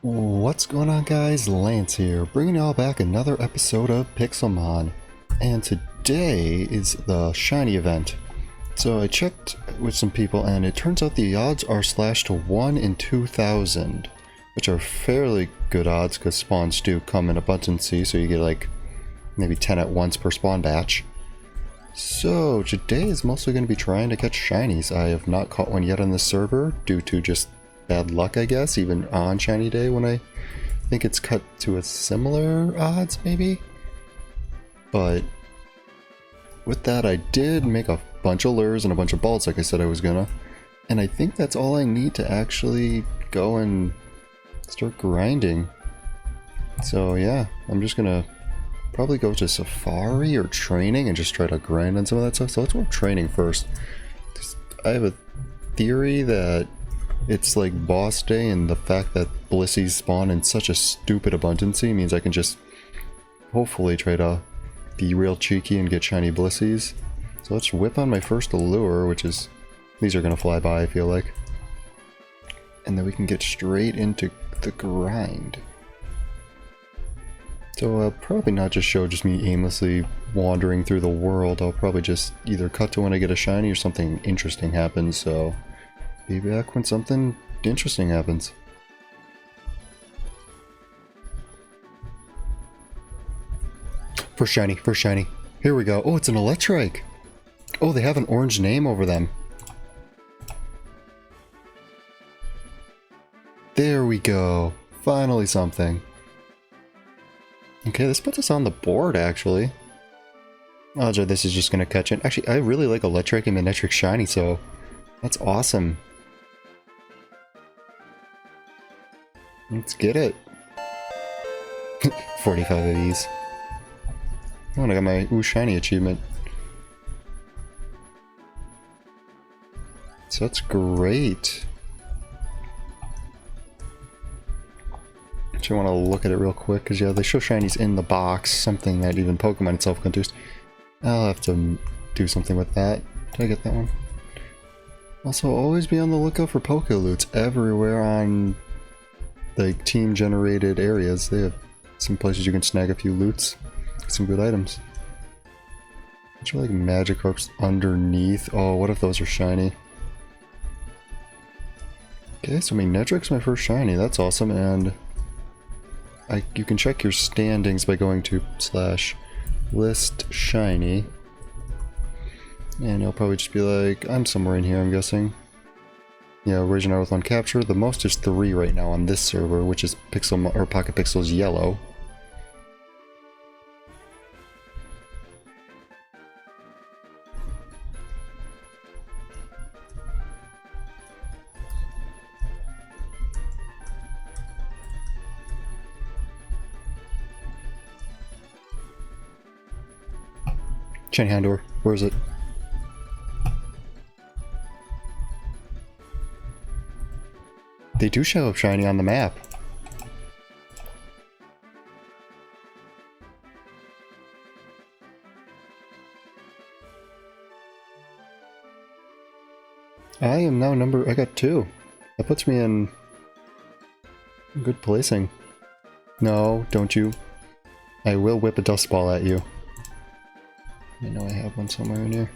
What's going on, guys? Lance here, bringing y'all back another episode of Pixelmon. And today is the shiny event. So I checked with some people and it turns out the odds are slashed to 1 in 2,000, which are fairly good odds because spawns do come in abundance, so you get like maybe 10 at once per spawn batch. So today is mostly going to be trying to catch shinies. I have not caught one yet on this server due to just bad luck, I guess, even on shiny day when I think it's cut to a similar odds maybe. But with that, I did make a bunch of lures and a bunch of balls like I said I was gonna, and I think that's all I need to actually go and start grinding. So yeah, I'm just gonna probably go to Safari or training and just try to grind on some of that stuff. So let's go training first. I have a theory that it's like boss day, and the fact that Blissies spawn in such a stupid abundancy means I can just hopefully try to be real cheeky and get shiny Blissies. So let's whip on my first lure, which is, these are gonna fly by I feel like. And then we can get straight into the grind. So I'll probably not just show just me aimlessly wandering through the world. I'll probably just either cut to when I get a shiny or something interesting happens, so be back when something interesting happens. First shiny, first shiny. Here we go. Oh, it's an Electrike. Oh, they have an orange name over them. There we go. Finally something. Okay, this puts us on the board, actually. Odds are this is just going to catch it. Actually, I really like Electrike and Manectric shiny, so that's awesome. Let's get it. 45 of these. Oh, and I got my Ooh Shiny achievement. So that's great. Actually, I want to look at it real quick, because yeah, they show shinies in the box, something that even Pokemon itself can do. I'll have to do something with that. Did I get that one? Also, always be on the lookout for Poke Loots everywhere on the team-generated areas. They have some places you can snag a few loots. Some good items. Is there like Magikarps underneath? Oh, what if those are shiny? Okay, so Manectric's my first shiny. That's awesome, and you can check your standings by going to /list shiny. And you'll probably just be like, I'm somewhere in here, I'm guessing. Yeah, Raging Out with 1 capture. The most is 3 right now on this server, which is Pixel or Pocket Pixels yellow. Shiny Houndour, where is it? They do show up shiny on the map. I am now I got 2. That puts me in good placing. No, don't you. I will whip a dust ball at you. I know I have one somewhere in here.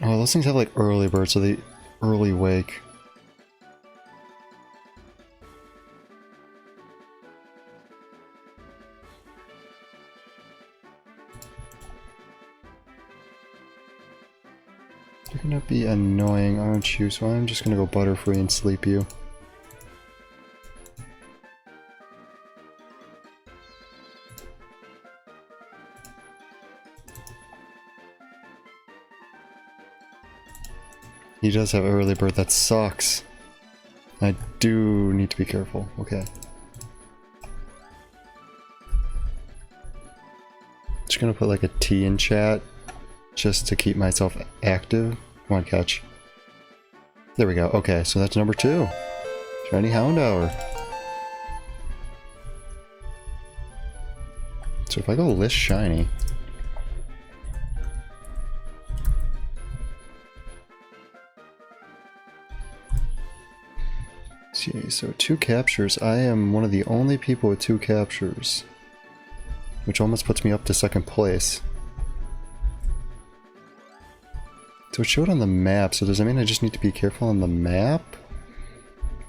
Oh, those things have like early bird, so they early wake. You're gonna be annoying, aren't you? So I'm just gonna go Butterfree and sleep you. He does have early bird, that sucks. I do need to be careful, okay. Just gonna put like a T in chat, just to keep myself active. Come on, catch. There we go, okay, so that's number 2. Shiny Houndour. So if I go list shiny, Okay, so 2 captures. I am one of the only people with 2 captures, which almost puts me up to 2nd place. So it showed on the map, so does that mean I just need to be careful on the map?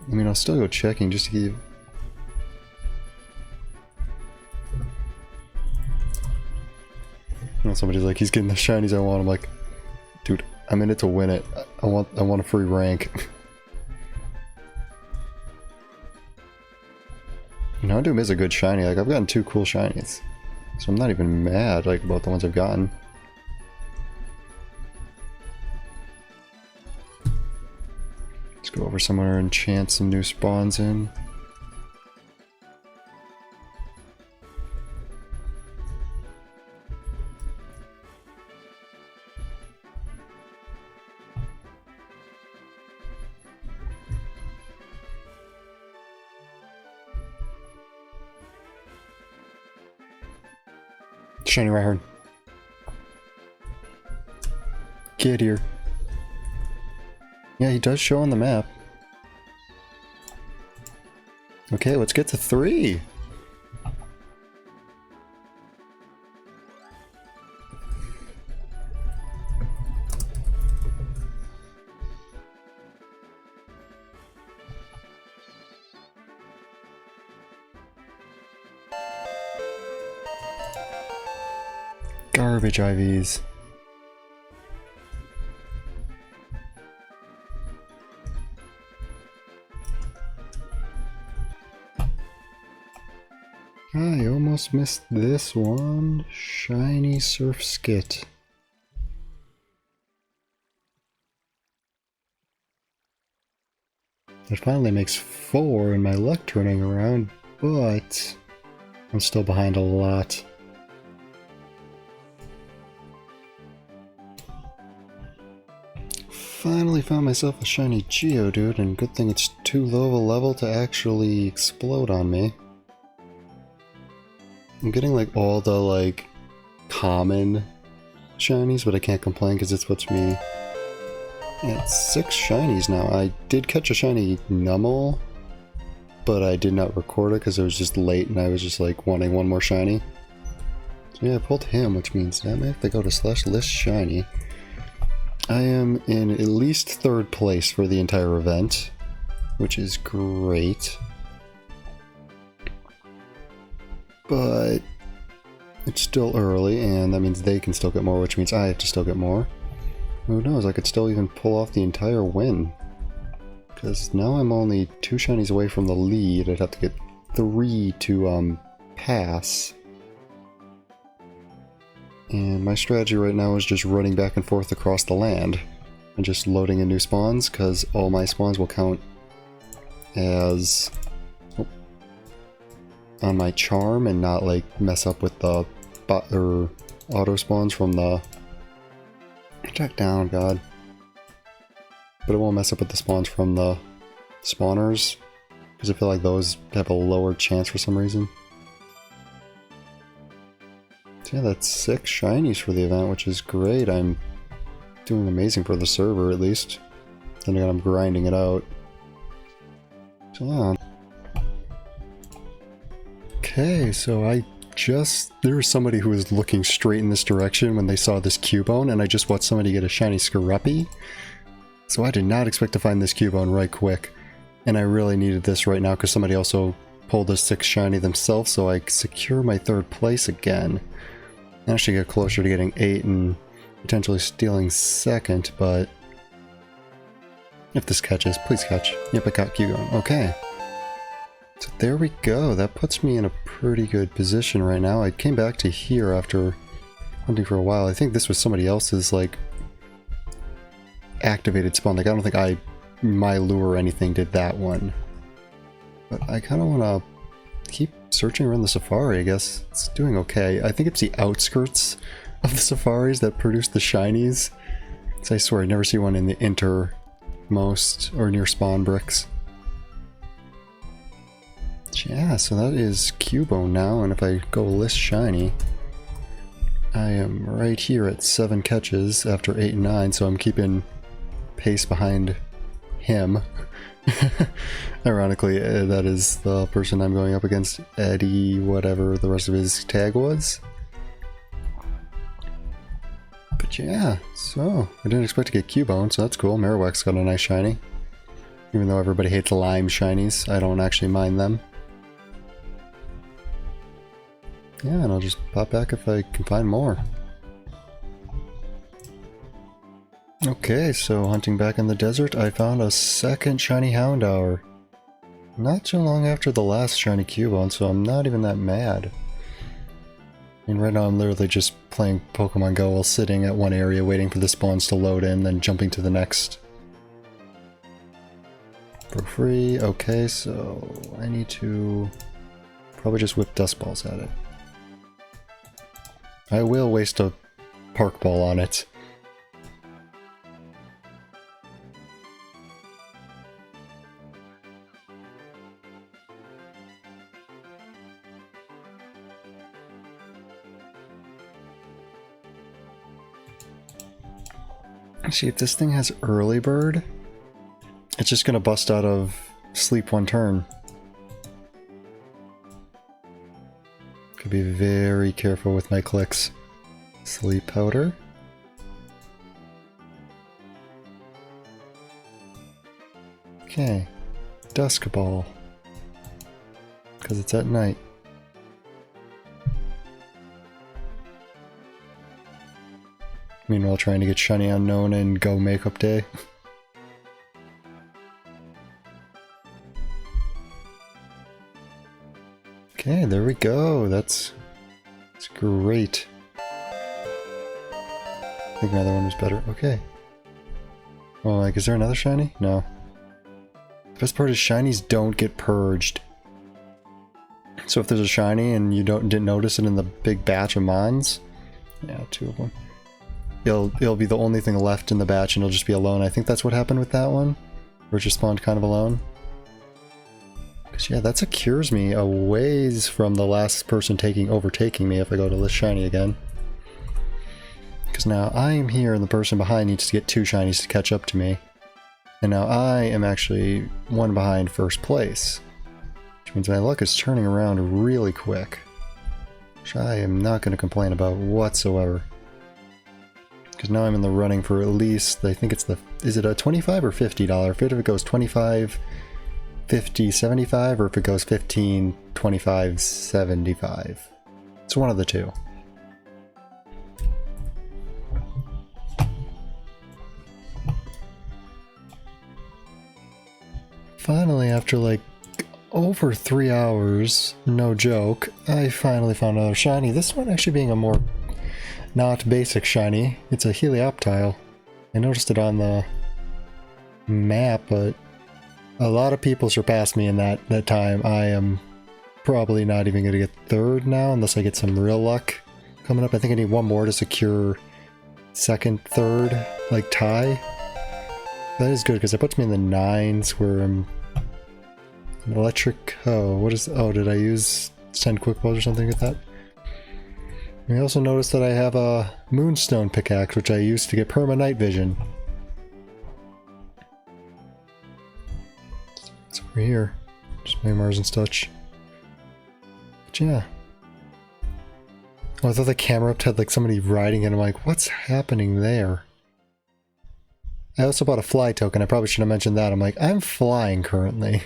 I mean, I'll still go checking just to keep... And somebody's like, he's getting the shinies I want. I'm like, dude, I'm in it to win it. I want a free rank. Houndoom is a good shiny. Like, I've gotten 2 cool shinies, so I'm not even mad like about the ones I've gotten. Let's go over somewhere and chant some new spawns in. Shiny Rhyhorn. Get here. Yeah, he does show on the map. Okay, let's get to 3. Garbage IVs. I almost missed this one. Shiny Surfskit. It finally makes 4 in my luck turning around, but I'm still behind a lot. Finally found myself a shiny Geodude, and good thing it's too low of a level to actually explode on me. I'm getting like all the like common shinies, but I can't complain because it's what's me. Yeah, it's 6 shinies now. I did catch a shiny Numel, but I did not record it because it was just late and I was just like wanting one more shiny. So yeah, I pulled him, which means that if I go to /list shiny, I am in at least 3rd place for the entire event, which is great. But it's still early, and that means they can still get more, which means I have to still get more. Who knows, I could still even pull off the entire win. Because now I'm only 2 shinies away from the lead. I'd have to get 3 to pass. And my strategy right now is just running back and forth across the land and just loading in new spawns, because all my spawns will count as on my charm and not like mess up with the auto spawns from the check down, god. But it won't mess up with the spawns from the spawners, because I feel like those have a lower chance for some reason. So yeah, that's 6 shinies for the event, which is great. I'm doing amazing for the server, at least. Then again, I'm grinding it out. So yeah. Okay, so there was somebody who was looking straight in this direction when they saw this Cubone, and I just watched somebody get a shiny Scaruppi. So I did not expect to find this Cubone right quick. And I really needed this right now because somebody also pulled a 6 shiny themselves, so I secure my 3rd place again. I actually get closer to getting 8 and potentially stealing 2nd, but if this catches, please catch. Yep, I got Cubone. Okay. So there we go. That puts me in a pretty good position right now. I came back to here after hunting for a while. I think this was somebody else's, like, activated spawn. Like, I don't think my lure or anything did that one. But I kind of want to keep searching around the safari. I guess it's doing okay. I think it's the outskirts of the safaris that produce the shinies. So I swear I never see one in the innermost or near spawn bricks. Yeah, so that is Cubone now, and if I go list shiny, I am right here at 7 catches after 8 and 9, so I'm keeping pace behind him. Ironically, that is the person I'm going up against, Eddie, whatever the rest of his tag was. But yeah, so I didn't expect to get Cubone, so that's cool. Marowak's got a nice shiny. Even though everybody hates lime shinies, I don't actually mind them. Yeah, and I'll just pop back if I can find more. Okay, so hunting back in the desert, I found a second shiny Houndour. Not too long after the last shiny Cubone, so I'm not even that mad. I mean, right now I'm literally just playing Pokemon Go while sitting at one area waiting for the spawns to load in, then jumping to the next. For free, okay, so I need to probably just whip Dust Balls at it. I will waste a Park Ball on it. See, if this thing has early bird, it's just gonna bust out of sleep one turn. Could be very careful with my clicks. Sleep powder. Okay. Dusk Ball. Because it's at night. Meanwhile, trying to get Shiny Unknown and Go Makeup Day. Okay, there we go. That's great. I think my other one was better. Okay. Oh, like, is there another shiny? No. The best part is shinies don't get purged. So if there's a shiny and you didn't notice it in the big batch of mons, yeah, 2 of them. It'll be the only thing left in the batch and it'll just be alone. I think that's what happened with that one. Where it just spawned kind of alone. Because yeah, that secures me a ways from the last person overtaking me if I go to list shiny again. Because now I am here and the person behind needs to get 2 shinies to catch up to me. And now I am actually 1 behind first place. Which means my luck is turning around really quick. Which I am not going to complain about whatsoever. Because now I'm in the running for at least, I think it's is it a $25 or $50? If it goes 25, 50, 75, or if it goes 15, 25, 75. It's one of the two. Finally, after like over 3 hours, no joke, I finally found another shiny. This one actually being a more not basic shiny. It's a Helioptile. I noticed it on the map, but a lot of people surpassed me in that time. I am probably not even going to get 3rd now unless I get some real luck coming up. I think I need 1 more to secure 2nd, 3rd, like tie. That is good because it puts me in the 9s where I'm an electric. Oh, what is? Oh, did I use 10 quick balls or something with that? I also noticed that I have a Moonstone pickaxe, which I used to get perma night vision. It's over here. Just my Marzen's touch. But yeah. Oh, I thought the camera up had like somebody riding it. I'm like, what's happening there? I also bought a fly token. I probably should have mentioned that. I'm like, I'm flying currently.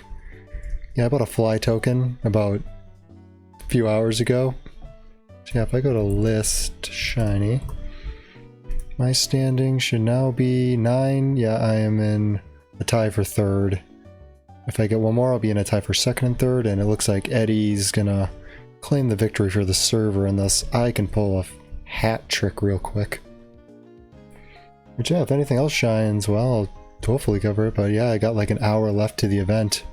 Yeah, I bought a fly token about a few hours ago. So yeah, if I go to list shiny, my standing should now be 9. Yeah, I am in a tie for 3rd. If I get 1 more, I'll be in a tie for 2nd and 3rd, and it looks like Eddie's gonna claim the victory for the server, and thus I can pull a hat trick real quick. But yeah, if anything else shines, well, I'll hopefully cover it, but yeah, I got like an hour left to the event.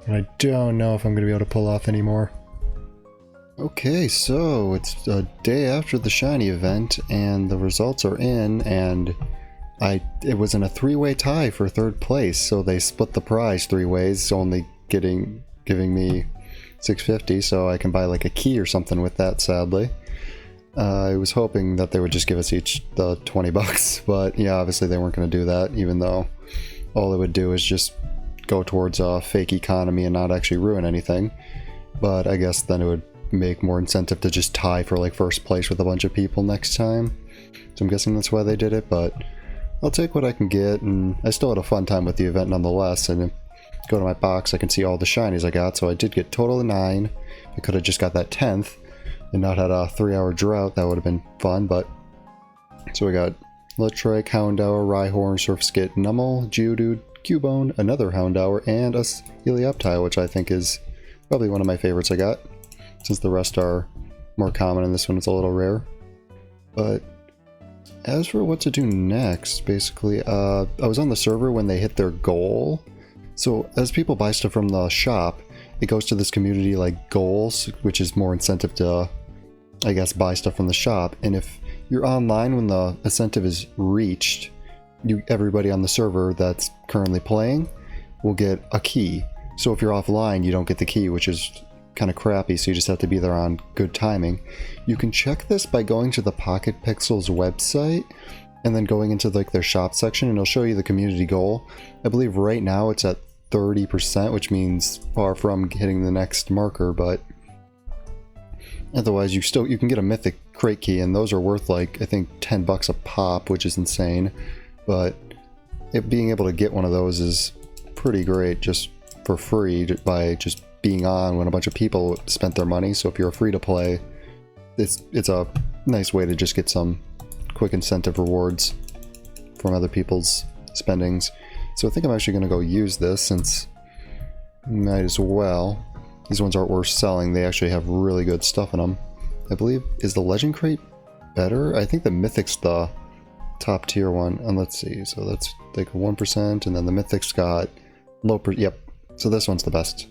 And I don't know if I'm gonna be able to pull off any more. Okay, so it's a day after the shiny event and the results are in, and it was in a 3-way tie for 3rd place, so they split the prize 3 ways, only giving me $6.50, so I can buy like a key or something with that, sadly. I was hoping that they would just give us each the $20, but yeah, obviously they weren't going to do that, even though all it would do is just go towards a fake economy and not actually ruin anything. But I guess then it would make more incentive to just tie for like first place with a bunch of people next time. So I'm guessing that's why they did it, but I'll take what I can get, and I still had a fun time with the event nonetheless. And go to my box, I can see all the shinies I got, so I did get total of 9. I could have just got that 10th and not had a 3-hour drought. That would have been fun, but... So we got Latrike, Houndour, Rhyhorn, Surfskit, Numel, Geodude, Cubone, another Houndour, and a Helioptile, which I think is probably one of my favorites I got, since the rest are more common and this one is a little rare. But as for what to do next, basically, I was on the server when they hit their goal. So as people buy stuff from the shop, it goes to this community like goals, which is more incentive to, I guess, buy stuff from the shop. And if you're online when the incentive is reached, everybody on the server that's currently playing will get a key. So if you're offline, you don't get the key, which is kind of crappy, so you just have to be there on good timing. You can check this by going to the Pocket Pixels website and then going into like their shop section, and it'll show you the community goal. I believe right now it's at 30%, which means far from hitting the next marker, but otherwise you can get a mythic crate key, and those are worth like I think $10 a pop, which is insane. But being able to get one of those is pretty great just for free by just being on when a bunch of people spent their money. So if you're free to play, it's a nice way to just get some quick incentive rewards from other people's spendings. So I think I'm actually going to go use this, since might as well. These ones aren't worth selling. They actually have really good stuff in them. I believe, is the Legend Crate better? I think the Mythic's the top tier one. And let's see, so that's like 1%, and then the Mythic's got low yep. So this one's the best.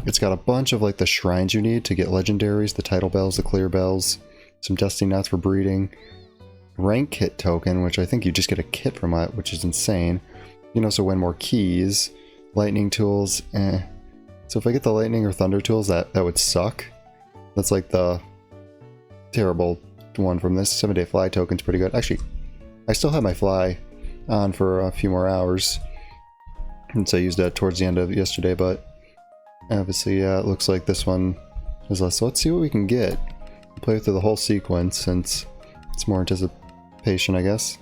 It's got a bunch of like the shrines you need to get legendaries, the title bells, the clear bells, some destiny nuts for breeding, rank kit token, which I think you just get a kit from it, which is insane. You can also win more keys, lightning tools, So if I get the lightning or thunder tools, that would suck. That's like the terrible one from this. 7-day fly token's pretty good. Actually, I still have my fly on for a few more hours, since I used that towards the end of yesterday, but obviously, yeah, it looks like this one is less. So let's see what we can get. Play through the whole sequence, since it's more anticipation, I guess.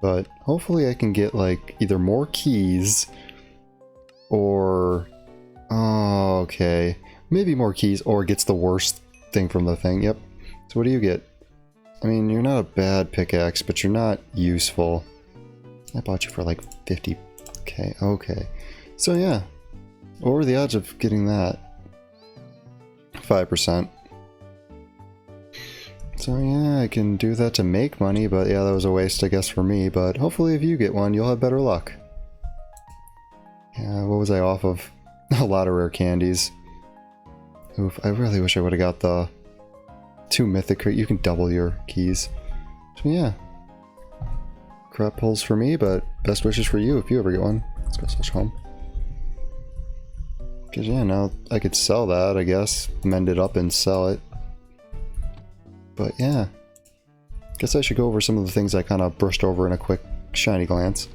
But hopefully I can get like either more keys or... Oh, okay. Maybe more keys, or gets the worst thing from the thing. Yep. So what do you get? I mean, you're not a bad pickaxe, but you're not useful. I bought you for like 50k. Okay. So yeah. What were the odds of getting that? 5%. So yeah, I can do that to make money, but yeah, that was a waste, I guess, for me. But hopefully if you get one, you'll have better luck. Yeah, what was I off of? A lot of rare candies. Oof, I really wish I would have got the 2 mythic. You can double your keys. So yeah. Crap pulls for me, but best wishes for you if you ever get one. Let's go switch home. Because yeah, now I could sell that, I guess. Mend it up and sell it. But yeah. Guess I should go over some of the things I kind of brushed over in a quick shiny glance.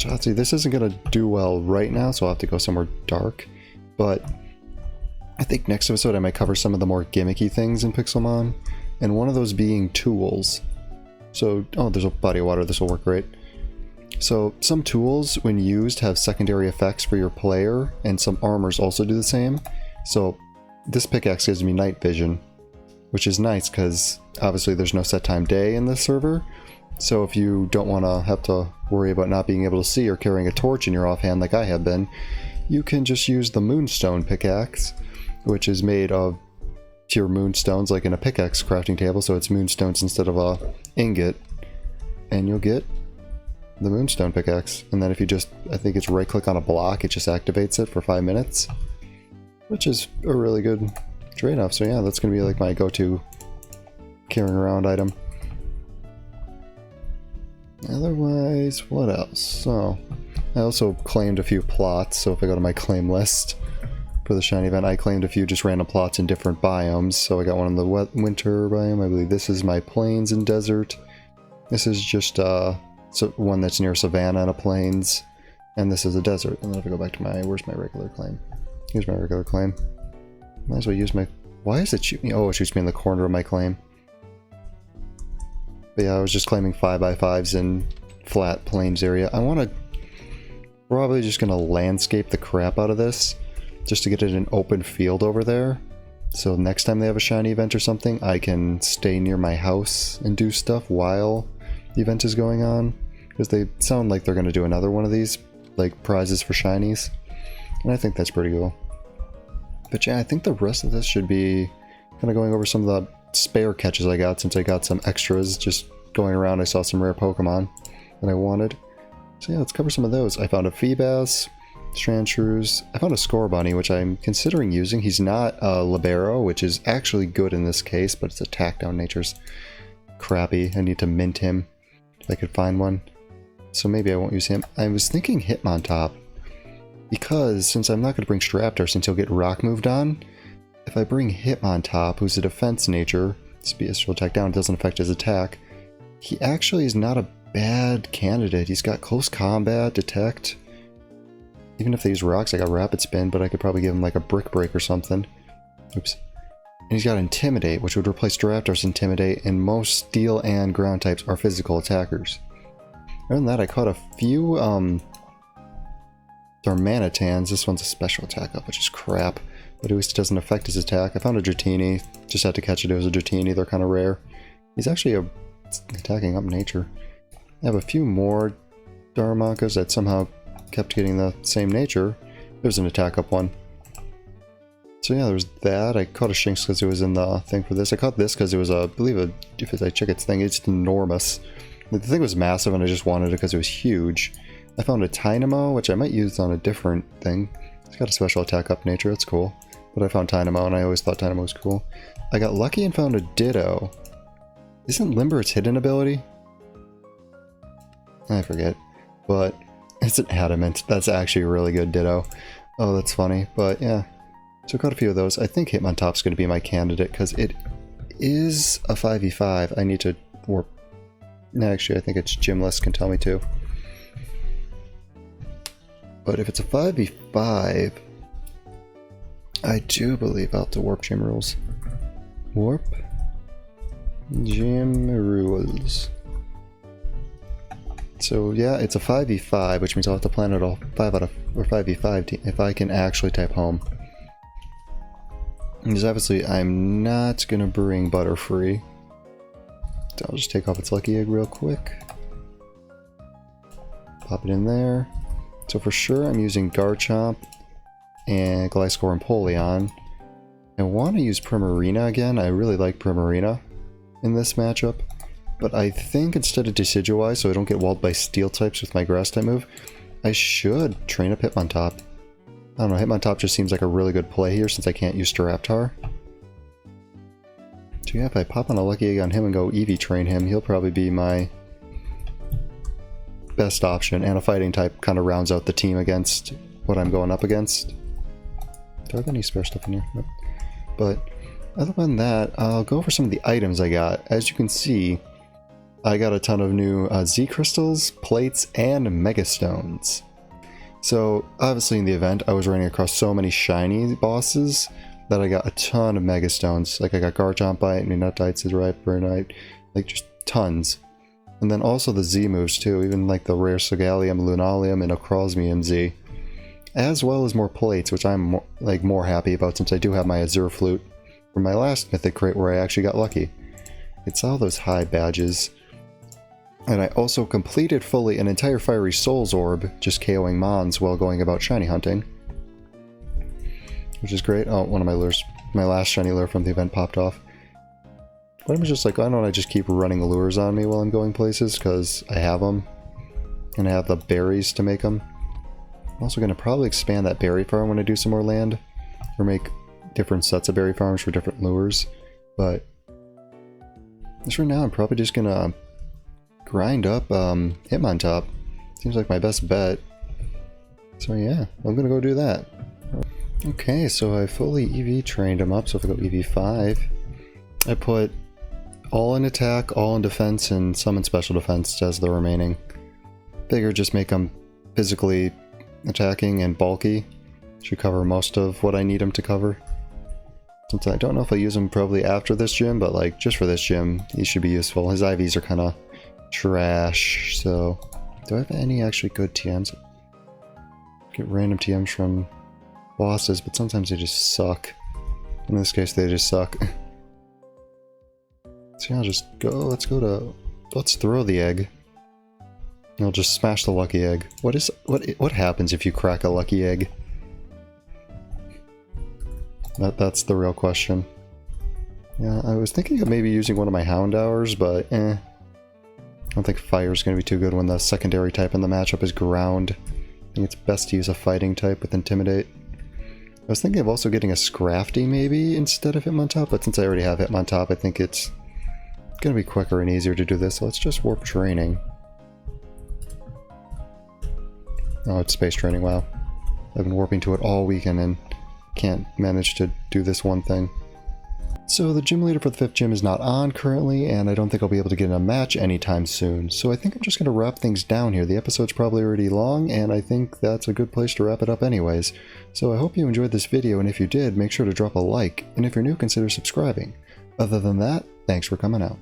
Let's see, this isn't going to do well right now, so I'll have to go somewhere dark. But I think next episode I might cover some of the more gimmicky things in Pixelmon, and one of those being tools. So, oh, there's a body of water, this will work great. So, some tools, when used, have secondary effects for your player, and some armors also do the same. So, this pickaxe gives me night vision, which is nice because obviously there's no set time day in this server. So if you don't want to have to worry about not being able to see or carrying a torch in your offhand like I have been, you can just use the Moonstone pickaxe, which is made of pure moonstones, like in a pickaxe crafting table, so it's moonstones instead of a ingot, and you'll get the Moonstone pickaxe. And then if you just, I think it's right click on a block, it just activates it for 5 minutes, which is a really good trade-off. So yeah, that's going to be like my go-to carrying around item. Otherwise, what else? So, I also claimed a few plots, so if I go to my claim list for the shiny event, I claimed a few just random plots in different biomes. So I got one in the winter biome, I believe this is my plains and desert. This is just one that's near savanna and a plains. And this is a desert. And then if I go back to my, where's my regular claim? Here's my regular claim. Might as well use my, why is it shooting me? Oh, it shoots me in the corner of my claim. But yeah, I was just claiming 5x5s in flat plains area. I want to, probably just going to landscape the crap out of this, just to get it an open field over there. So next time they have a shiny event or something, I can stay near my house and do stuff while the event is going on. Because they sound like they're going to do another one of these, like prizes for shinies. And I think that's pretty cool. But yeah, I think the rest of this should be kind of going over some of the spare catches I got, since I got some extras just going around. I saw some rare Pokemon that I wanted. So yeah, let's cover some of those. I found a Feebas, Strandshrews. I found a Scorbunny, which I'm considering using. He's not a Libero, which is actually good in this case, but its attack down nature's crappy. I need to mint him if I could find one. So maybe I won't use him. I was thinking Hitmontop, because since I'm not going to bring Staraptor since he'll get rock moved on, if I bring Hitmontop, who's a defense nature, special attack down, doesn't affect his attack, he actually is not a bad candidate. He's got close combat, detect. Even if they use rocks, I got rapid spin, but I could probably give him like a brick break or something. Oops. And he's got intimidate, which would replace Staraptor's intimidate, and most steel and ground types are physical attackers. Other than that, I caught a few Darmanitans. This one's a special attack up, which is crap, but at least it doesn't affect his attack. I found a Dratini, just had to catch it. It was a Dratini, they're kind of rare. He's actually attacking up nature. I have a few more Darumaka that somehow kept getting the same nature. There's an attack up one. So yeah, there's that. I caught a Shinx because it was in the thing for this. I caught this because it was I believe if I check its thing, it's enormous. The thing was massive and I just wanted it because it was huge. I found a Tynamo, which I might use on a different thing. It's got a special attack up nature, that's cool. But I found Tynamo and I always thought Tynamo was cool. I got lucky and found a Ditto. Isn't Limber its hidden ability? I forget. But it's an Adamant. That's actually a really good Ditto. Oh, that's funny. But yeah. So I got a few of those. I think Hitmontop's going to be my candidate because it is a 5v5. I need to warp. No, actually, I think it's Gymless can tell me too. But if it's a 5v5, I do believe I'll have to warp Gym Rules. Warp Gym Rules. So yeah, it's a 5v5, which means I'll have to plan it all 5v5 if I can actually type home. Because obviously I'm not gonna bring Butterfree. So I'll just take off its lucky egg real quick. Pop it in there. So for sure I'm using Garchomp and Gliscor and Polion. I want to use Primarina again. I really like Primarina in this matchup. But I think instead of Decidueye, so I don't get walled by steel types with my grass type move, I should train up Hitmontop. I don't know, Hitmontop just seems like a really good play here since I can't use Staraptor. So yeah, if I pop on a lucky egg on him and go Eevee train him, he'll probably be my best option, and a fighting type kind of rounds out the team against what I'm going up against. Do I have any spare stuff in here? Nope. But other than that, I'll go over some of the items I got. As you can see, I got a ton of new Z crystals, plates, and Megastones. So obviously in the event, I was running across so many shiny bosses that I got a ton of Megastones. Like I got Garchompite, Minutite, Sizzurite, Burnite, like just tons. And then also the Z moves too, even like the rare Segalium, Lunalium, and Acrosmium Z. As well as more plates, which I'm more happy about since I do have my Azure Flute from my last Mythic Crate where I actually got lucky. It's all those high badges. And I also completed fully an entire Fiery Souls Orb, just KOing Mons while going about shiny hunting. Which is great. Oh, one of my lures, my last shiny lure from the event popped off. But I'm just like, why don't I just keep running lures on me while I'm going places, because I have them. And I have the berries to make them. I'm also going to probably expand that berry farm when I do some more land. Or make different sets of berry farms for different lures. But just right now I'm probably just going to grind up Hitmontop. Seems like my best bet. So yeah, I'm going to go do that. Okay, so I fully EV trained him up, so if I go EV5, I put all in attack, all in defense, and some in special defense as the remaining. Figure just make them physically attacking and bulky. Should cover most of what I need him to cover. Since I don't know if I'll use him probably after this gym, but like just for this gym, he should be useful. His IVs are kind of trash, so... Do I have any actually good TMs? Get random TMs from bosses, but sometimes they just suck. In this case, they just suck. So yeah, I'll just go, let's throw the egg. And I'll just smash the lucky egg. What happens if you crack a lucky egg? That's the real question. Yeah, I was thinking of maybe using one of my Hound Hours, but I don't think Fire's going to be too good when the secondary type in the matchup is Ground. I think it's best to use a fighting type with Intimidate. I was thinking of also getting a Scrafty maybe instead of Hitmontop, but since I already have Hitmontop, I think it's going to be quicker and easier to do this, so let's just Warp Training. Oh, it's Space Training, wow. I've been warping to it all weekend and can't manage to do this one thing. So the gym leader for the 5th gym is not on currently, and I don't think I'll be able to get in a match anytime soon. So I think I'm just going to wrap things down here. The episode's probably already long, and I think that's a good place to wrap it up anyways. So I hope you enjoyed this video, and if you did, make sure to drop a like, and if you're new, consider subscribing. Other than that, thanks for coming out.